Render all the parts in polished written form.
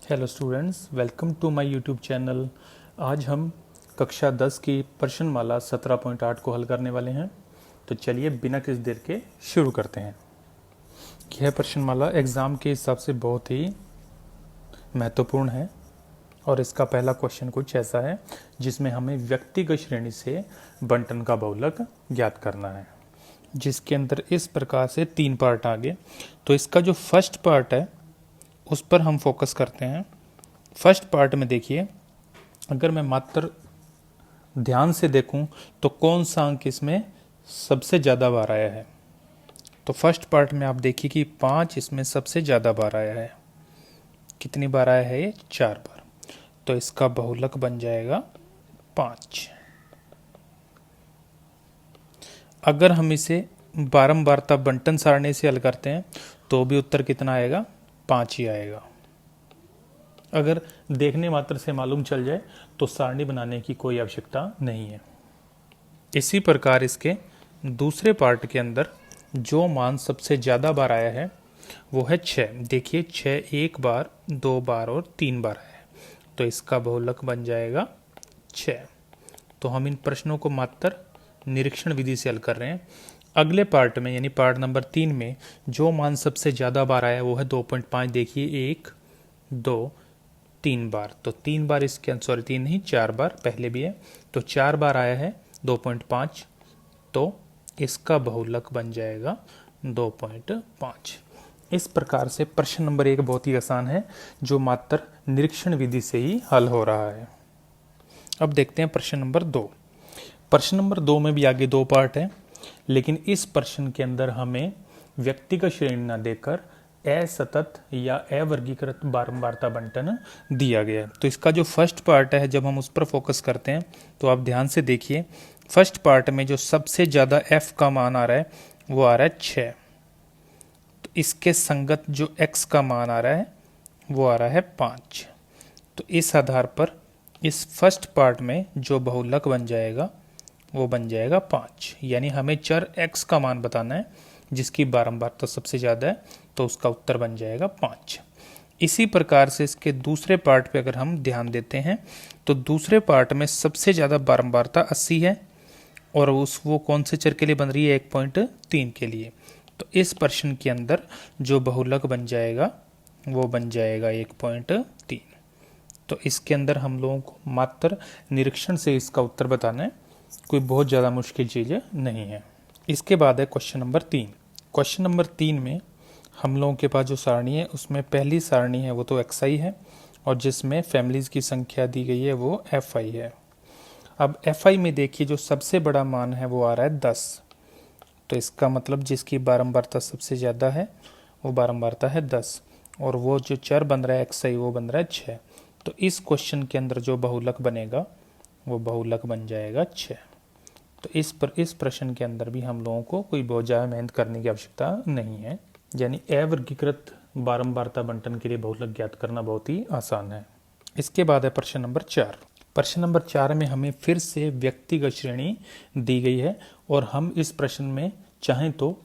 Hello students, welcome to my YouTube channel. आज हम कक्षा 10 की प्रश्नमाला 17.8 को हल करने वाले हैं। तो चलिए बिना किसी देर के शुरू करते हैं। यह प्रश्नमाला एग्ज़ाम के हिसाब से बहुत ही महत्वपूर्ण है और इसका पहला क्वेश्चन कुछ ऐसा है जिसमें हमें व्यक्तिगत श्रेणी से बंटन का बहुलक ज्ञात करना है, जिसके अंदर इस प्रकार से 3 पार्ट आ गए। तो इसका जो फर्स्ट पार्ट है उस पर हम फोकस करते हैं। फर्स्ट पार्ट में देखिए, अगर मैं मात्र ध्यान से देखूं तो कौन सा अंक इसमें सबसे ज़्यादा बार आया है। तो फर्स्ट पार्ट में आप देखिए कि 5 इसमें सबसे ज़्यादा बार आया है। कितनी बार आया है ये? 4 बार। तो इसका बहुलक बन जाएगा 5। अगर हम इसे बारंबारता बंटन सारणी से हल करते हैं तो भी उत्तर कितना आएगा? 5 ही आएगा। अगर देखने मात्र से मालूम चल जाए तो सारणी बनाने की कोई आवश्यकता नहीं है। इसी प्रकार इसके दूसरे पार्ट के अंदर जो मान सबसे ज़्यादा बार आया है वो है 6। देखिए 6 1 बार, 2 बार और 3 बार आया है। तो इसका बहुलक बन जाएगा 6। तो हम इन प्रश्नों को मात्र निरीक्षण विधि से हल कर रहे हैं। अगले पार्ट में यानी पार्ट नंबर 3 में जो मान सबसे ज़्यादा बार आया वो है 2.5। देखिए 1 2 3 बार। तो 3 बार इसके अंदर, सॉरी 3 नहीं 4 बार, पहले भी है। तो 4 बार आया है 2.5। तो इसका बहुलक बन जाएगा 2.5। इस प्रकार से प्रश्न नंबर 1 बहुत ही आसान है जो मात्र निरीक्षण विधि से ही हल हो रहा है। अब देखते हैं प्रश्न नंबर 2। प्रश्न नंबर 2 में भी आगे 2 पार्ट है, लेकिन इस प्रश्न के अंदर हमें व्यक्तिगत श्रेणी न देकर असतत या अवर्गीकृत बारंबारता बंटन दिया गया है। तो इसका जो फर्स्ट पार्ट है, जब हम उस पर फोकस करते हैं तो आप ध्यान से देखिए, फर्स्ट पार्ट में जो सबसे ज़्यादा f का मान आ रहा है वो आ रहा है 6। तो इसके संगत जो x का मान आ रहा है वो आ रहा है 5। तो इस आधार पर इस फर्स्ट पार्ट में जो बहुलक बन जाएगा वो बन जाएगा 5। यानी हमें चर x का मान बताना है जिसकी बारंबारता सबसे ज़्यादा है, तो उसका उत्तर बन जाएगा 5। इसी प्रकार से इसके दूसरे पार्ट पे अगर हम ध्यान देते हैं तो दूसरे पार्ट में सबसे ज़्यादा बारंबारता 80 है और वो कौन से चर के लिए बन रही है? 1.3 के लिए। तो इस प्रश्न के अंदर जो बहुलक बन जाएगा वो बन जाएगा 1.3। तो इसके अंदर हम लोगों को मात्र निरीक्षण से इसका उत्तर बताना है, कोई बहुत ज़्यादा मुश्किल चीज़ नहीं है। इसके बाद है क्वेश्चन नंबर 3। क्वेश्चन नंबर 3 में हम लोगों के पास जो सारणी है उसमें पहली सारणी है वो तो xi है और जिसमें फैमिलीज़ की संख्या दी गई है वो fi है। अब fi में देखिए जो सबसे बड़ा मान है वो आ रहा है 10। तो इसका मतलब जिसकी बारंबारता सबसे ज़्यादा है वो बारंबारता है 10 और वो जो चर बन रहा है xi वो बन रहा है 6। तो इस क्वेश्चन के अंदर जो बहुलक बनेगा वो बहुलक बन जाएगा 6। तो इस प्रश्न के अंदर भी हम लोगों को कोई बहुत ज़्यादा मेहनत करने की आवश्यकता नहीं है, यानी अवर्गीकृत बारंबारता बंटन के लिए बहुलक ज्ञात करना बहुत ही आसान है। इसके बाद है प्रश्न नंबर 4। प्रश्न नंबर 4 में हमें फिर से व्यक्तिगत श्रेणी दी गई है और हम इस प्रश्न में चाहें तो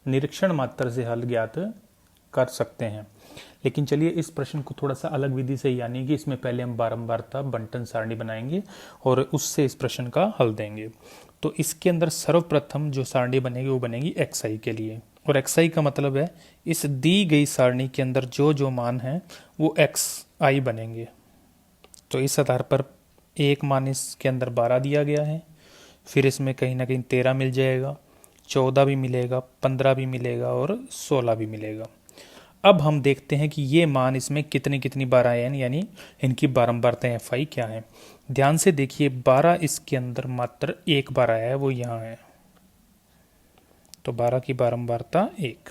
निरीक्षण मात्र से हल ज्ञात कर सकते हैं। लेकिन चलिए इस प्रश्न को थोड़ा सा अलग विधि से, यानी कि इसमें पहले हम बारंबारता बंटन सारणी बनाएंगे और उससे इस प्रश्न का हल देंगे। तो इसके अंदर सर्वप्रथम जो सारणी बनेगी वो बनेगी xi के लिए, और xi का मतलब है इस दी गई सारणी के अंदर जो जो मान है वो xi बनेंगे। तो इस आधार पर एक मान इसके अंदर 12 दिया गया है, फिर इसमें कहीं ना कहीं 13 मिल जाएगा, 14 भी मिलेगा, 15 भी मिलेगा और 16 भी मिलेगा। अब हम देखते हैं कि ये मान इसमें कितनी कितनी बार आए हैं, यानी इनकी बारंबारता fi क्या है। ध्यान से देखिए 12 इसके अंदर मात्र 1 बार आया है, वो यहाँ है। तो 12 की बारंबारता 1।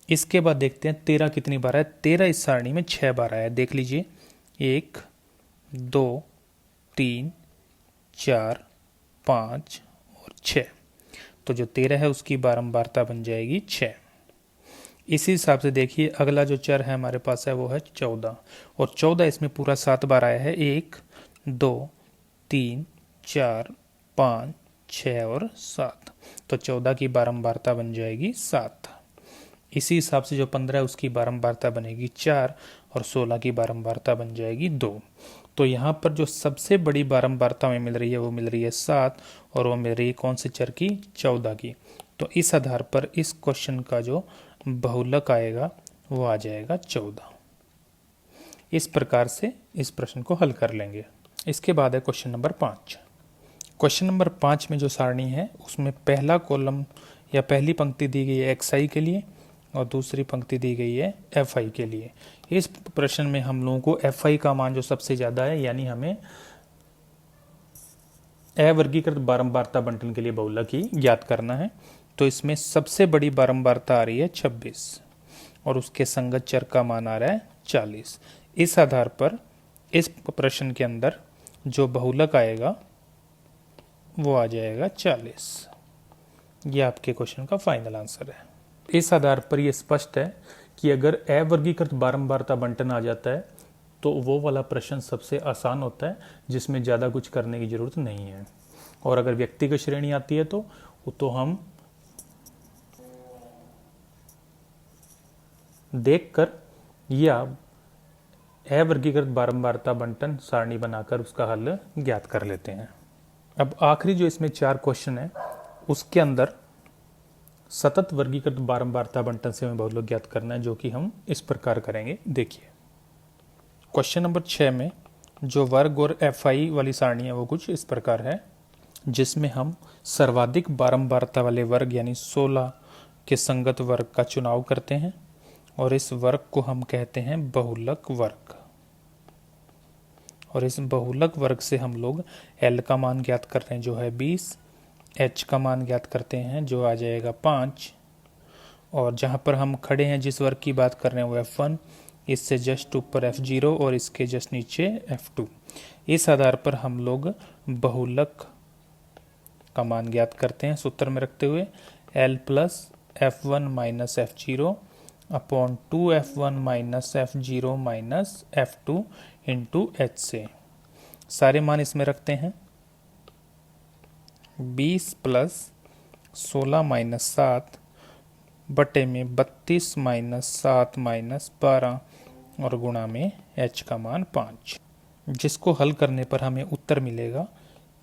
इसके बाद देखते हैं 13 कितनी बार है। 13 इस सारणी में 6 बार आया है। देख लीजिए 1 2 3 4 5 और 6। तो जो 13 है उसकी बारंबारता बन जाएगी 6। इसी हिसाब से देखिए अगला जो चर है हमारे पास है वो है 14, और 14 इसमें पूरा 7 बार आया है। 1 2 3 4 5 6 और 7। तो 14 की बारंबारता बन जाएगी 7। इसी हिसाब से जो 15 है उसकी बारंबारता बनेगी 4, और 16 की बारंबारता बन जाएगी 2। तो यहाँ पर जो सबसे बड़ी बारंबारता हमें मिल रही है वो मिल रही है 7 और वो मिल रही है कौन से चर की, 14 की। तो इस आधार पर इस क्वेश्चन का जो बहुलक आएगा वो आ जाएगा 14। इस प्रकार से इस प्रश्न को हल कर लेंगे। इसके बाद है क्वेश्चन नंबर 5। क्वेश्चन नंबर 5 में जो सारणी है उसमें पहला कॉलम या पहली पंक्ति दी गई है xi के लिए और दूसरी पंक्ति दी गई है fi के लिए। इस प्रश्न में हम लोगों को fi का मान जो सबसे ज़्यादा है, यानी हमें अवर्गीकृत बारंबारता बंटन के लिए बहुलक ही ज्ञात करना है। तो इसमें सबसे बड़ी बारंबारता आ रही है 26 और उसके संगत चर का मान आ रहा है 40। इस आधार पर इस प्रश्न के अंदर जो बहुलक आएगा वो आ जाएगा 40। ये आपके क्वेश्चन का फाइनल आंसर है। इस आधार पर यह स्पष्ट है कि अगर अवर्गीकृत बारंबारता बंटन आ जाता है तो वो वाला प्रश्न सबसे आसान होता है जिसमें ज़्यादा कुछ करने की ज़रूरत नहीं है। और अगर व्यक्तिगत श्रेणी आती है तो हम देखकर या अवर्गीकृत बारंबारता बंटन सारणी बनाकर उसका हल ज्ञात कर लेते हैं। अब आखिरी जो इसमें 4 क्वेश्चन है उसके अंदर सतत वर्गीकृत बारंबारता बंटन से हमें बहुलक ज्ञात करना है, जो कि हम इस प्रकार करेंगे। देखिए क्वेश्चन नंबर 6 में जो वर्ग और fi वाली सारणी है वो कुछ इस प्रकार है, जिसमें हम सर्वाधिक बारंबारता वाले वर्ग यानी 16 के संगत वर्ग का चुनाव करते हैं और इस वर्ग को हम कहते हैं बहुलक वर्ग। और इस बहुलक वर्ग से हम लोग L का मान ज्ञात कर रहे हैं जो है 20, H का मान ज्ञात करते हैं जो आ जाएगा 5, और जहाँ पर हम खड़े हैं जिस वर्ग की बात कर रहे हैं वो F1, इससे जस्ट ऊपर F0 और इसके जस्ट नीचे F2। इस आधार पर हम लोग बहुलक का मान ज्ञात करते हैं सूत्र में रखते हुए L plus F1 minus F0 upon 2F1 minus F0 minus F2 into H से। सारे मान इसमें रखते हैं 20 प्लस 16 माइनस 7 बटे में 32 माइनस 7 माइनस 12 और गुणा में H का मान 5, जिसको हल करने पर हमें उत्तर मिलेगा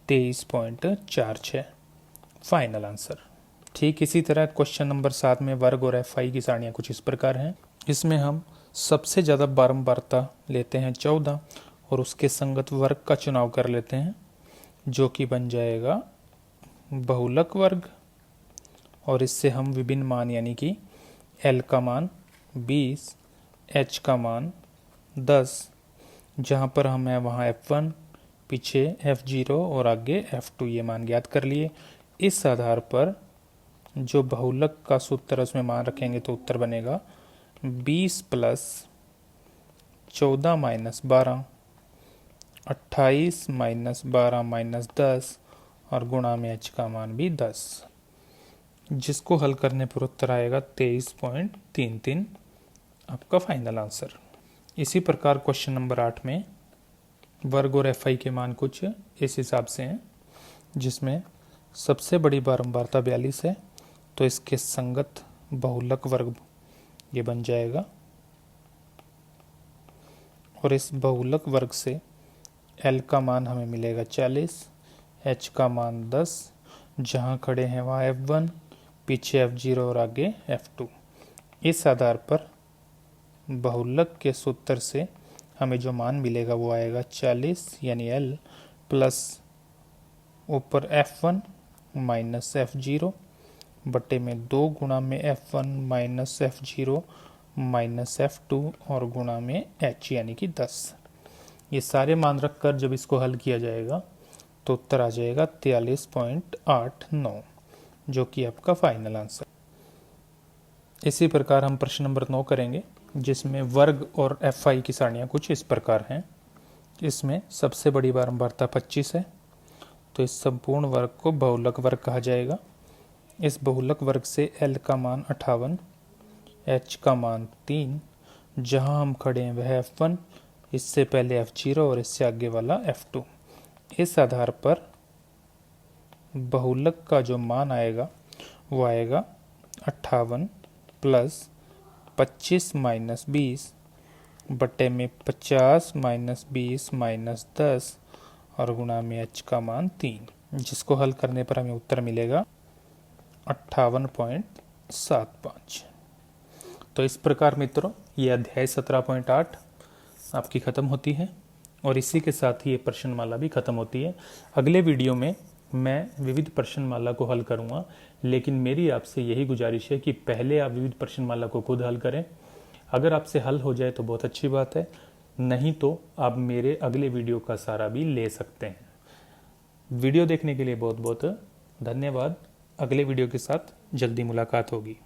23.46 फाइनल आंसर। ठीक इसी तरह क्वेश्चन नंबर 7 में वर्ग और fi की सारणियाँ कुछ इस प्रकार हैं। इसमें हम सबसे ज़्यादा बारंबारता लेते हैं 14 और उसके संगत वर्ग का चुनाव कर लेते हैं जो कि बन जाएगा बहुलक वर्ग। और इससे हम विभिन्न मान यानी कि L का मान 20, H का मान 10, जहाँ पर हमें वहाँ F1 पीछे F0 और आगे F2 ये मान ज्ञात कर लिए। इस आधार पर जो बहुलक का सूत्र उसमें मान रखेंगे तो उत्तर बनेगा 20 प्लस 14 माइनस 12, 28 माइनस 12 माइनस 10 और गुणा में H का मान भी 10, जिसको हल करने पर उत्तर आएगा 23.33 आपका फाइनल आंसर। इसी प्रकार क्वेश्चन नंबर 8 में वर्ग और fi के मान कुछ इस हिसाब से हैं, जिसमें सबसे बड़ी बारंबारता 42 है तो इसके संगत बहुलक वर्ग ये बन जाएगा। और इस बहुलक वर्ग से L का मान हमें मिलेगा 40, H का मान 10, जहाँ खड़े हैं वहाँ F1 पीछे F0 और आगे F2। इस आधार पर बहुलक के सूत्र से हमें जो मान मिलेगा वो आएगा 40 यानी L प्लस ऊपर F1 माइनस F0 बटे में 2 गुणा में F1 minus F0 minus F2 और गुणा में H यानी कि 10। ये सारे मान रखकर जब इसको हल किया जाएगा तो उत्तर आ जाएगा 43.89, जो कि आपका फाइनल आंसर। इसी प्रकार हम प्रश्न नंबर 9 करेंगे, जिसमें वर्ग और fi की सारणियाँ कुछ इस प्रकार हैं। इसमें सबसे बड़ी बारंबारता 25 है तो इस संपूर्ण वर्ग को बहुलक वर्ग कहा जाएगा। इस बहुलक वर्ग से L का मान 58, H का मान 3, जहां हम खड़े हैं वह F1, इससे पहले F0 और इससे आगे वाला F2। इस आधार पर बहुलक का जो मान आएगा वो आएगा 58 प्लस 25 माइनस 20 बटे में 50 माइनस 20 माइनस 10 और गुणा में h का मान 3, जिसको हल करने पर हमें उत्तर मिलेगा 58.75। तो इस प्रकार मित्रों ये अध्याय 17.8 आपकी ख़त्म होती है और इसी के साथ ही ये प्रश्नमाला भी ख़त्म होती है। अगले वीडियो में मैं विविध प्रश्नमाला को हल करूँगा, लेकिन मेरी आपसे यही गुजारिश है कि पहले आप विविध प्रश्नमाला को खुद हल करें। अगर आपसे हल हो जाए तो बहुत अच्छी बात है, नहीं तो आप मेरे अगले वीडियो का सहारा भी ले सकते हैं। वीडियो देखने के लिए बहुत बहुत धन्यवाद। अगले वीडियो के साथ जल्दी मुलाकात होगी।